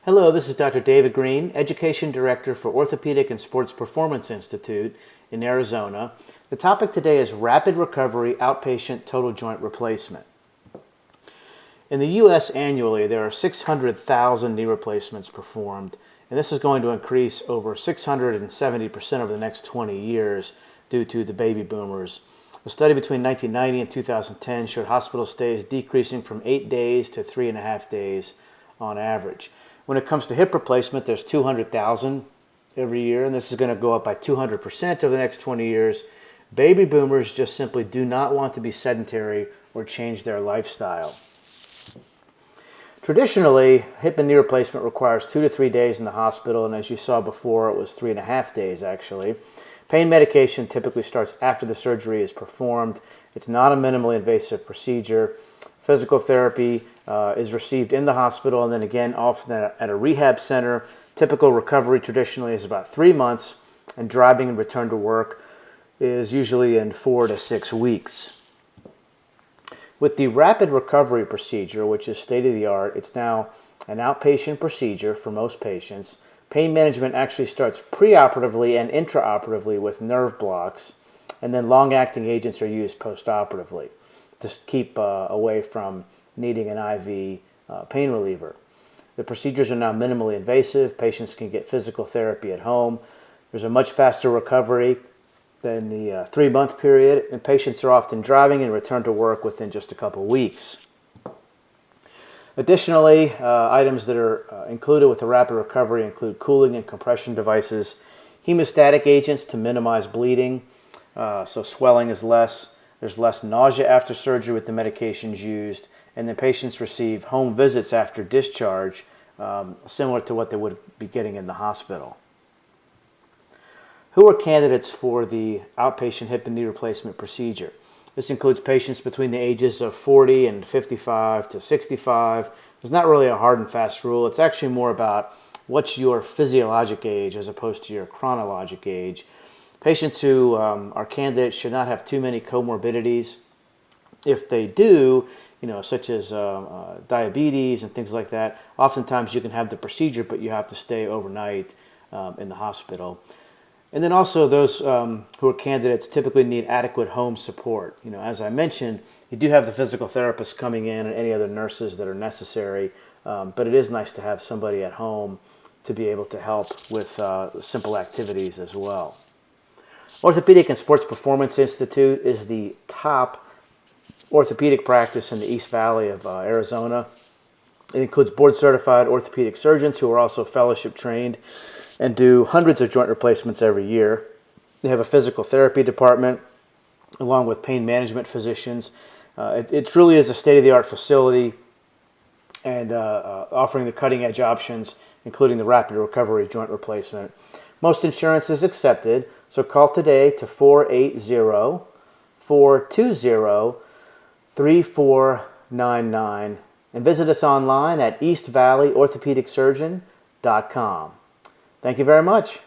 Hello, this is Dr. David Green, Education Director for Orthopedic and Sports Performance Institute in Arizona. The topic today is Rapid Recovery Outpatient Total Joint Replacement. In the U.S. annually, there are 600,000 knee replacements performed, and this is going to increase over 670% over the next 20 years due to the baby boomers. A study between 1990 and 2010 showed hospital stays decreasing from 8 days to 3.5 days on average. When it comes to hip replacement, there's 200,000 every year, and this is going to go up by 200% over the next 20 years. Baby boomers just simply do not want to be sedentary or change their lifestyle. Traditionally, hip and knee replacement requires 2 to 3 days in the hospital, and as you saw before, it was 3.5 days actually. Pain medication typically starts after the surgery is performed. It's not a minimally invasive procedure. Physical therapy is received in the hospital and then again often at a rehab center. Typical recovery traditionally is about 3 months, and driving and return to work is usually in 4 to 6 weeks. With the rapid recovery procedure, which is state-of-the-art, it's now an outpatient procedure for most patients. Pain management actually starts preoperatively and intraoperatively with nerve blocks, and then long-acting agents are used postoperatively to keep away from needing an IV pain reliever. The procedures are now minimally invasive. Patients can get physical therapy at home. There's a much faster recovery than the 3-month period, and patients are often driving and return to work within just a couple weeks. Additionally, items that are included with the rapid recovery include cooling and compression devices, hemostatic agents to minimize bleeding, so swelling is less. There's less nausea after surgery with the medications used, and then patients receive home visits after discharge, similar to what they would be getting in the hospital. Who are candidates for the outpatient hip and knee replacement procedure? This includes patients between the ages of 40 and 55 to 65. There's not really a hard and fast rule. It's actually more about what's your physiologic age as opposed to your chronologic age. Patients who are candidates should not have too many comorbidities. If they do, such as diabetes and things like that, oftentimes you can have the procedure, but you have to stay overnight in the hospital. And then also those who are candidates typically need adequate home support. As I mentioned, you do have the physical therapists coming in and any other nurses that are necessary, but it is nice to have somebody at home to be able to help with simple activities as well. Orthopedic and Sports Performance Institute is the top orthopedic practice in the East Valley of Arizona. It includes board-certified orthopedic surgeons who are also fellowship trained and do hundreds of joint replacements every year. They have a physical therapy department along with pain management physicians. It truly is a state-of-the-art facility and offering the cutting-edge options, including the rapid recovery joint replacement. Most insurance is accepted, so call today to 480-420-3499 and visit us online at eastvalleyorthopedicsurgeon.com. Thank you very much.